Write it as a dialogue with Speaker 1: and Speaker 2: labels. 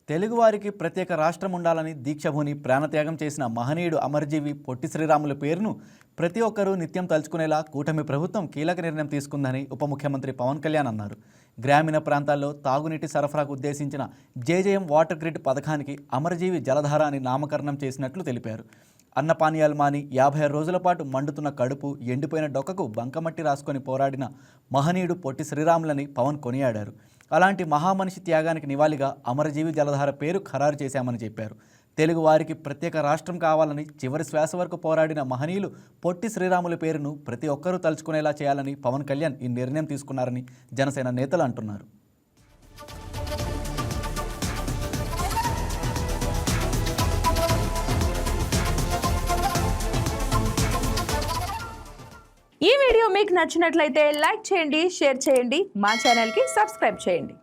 Speaker 1: తెలుగువారికి ప్రత్యేక రాష్ట్రం ఉండాలని దీక్షభూని ప్రాణత్యాగం చేసిన మహనీయుడు అమరజీవి పొట్టి శ్రీరాములు పేరును ప్రతి ఒక్కరూ నిత్యం తలుచుకునేలా కూటమి ప్రభుత్వం కీలక నిర్ణయం తీసుకుందని ఉప ముఖ్యమంత్రి పవన్ కళ్యాణ్ అన్నారు. గ్రామీణ ప్రాంతాల్లో తాగునీటి సరఫరాకు ఉద్దేశించిన జేజేఎం వాటర్ గ్రిడ్ పథకానికి అమరజీవి జలధార అని నామకరణం చేసినట్లు తెలిపారు. అన్నపానీయాలు మాని 56 రోజుల పాటు మండుతున్న కడుపు, ఎండిపోయిన డొక్కకు బంకమట్టి రాసుకొని పోరాడిన మహనీయుడు పొట్టి శ్రీరాములని పవన్ కొనియాడారు. అలాంటి మహామనిషి త్యాగానికి నివాళిగా అమరజీవి జలధార పేరు ఖరారు చేశామని చెప్పారు. తెలుగు వారికి ప్రత్యేక రాష్ట్రం కావాలని చివరి శ్వాస వరకు పోరాడిన మహనీయులు పొట్టి శ్రీరాముల పేరును ప్రతి ఒక్కరూ తలుచుకునేలా చేయాలని పవన్ కళ్యాణ్ ఈ నిర్ణయం తీసుకున్నారని జనసేన నేతలు అంటున్నారు.
Speaker 2: ఈ వీడియో మీకు నచ్చినట్లయితే లైక్ చేయండి, షేర్ చేయండి, మా ఛానల్కి సబ్స్క్రైబ్ చేయండి.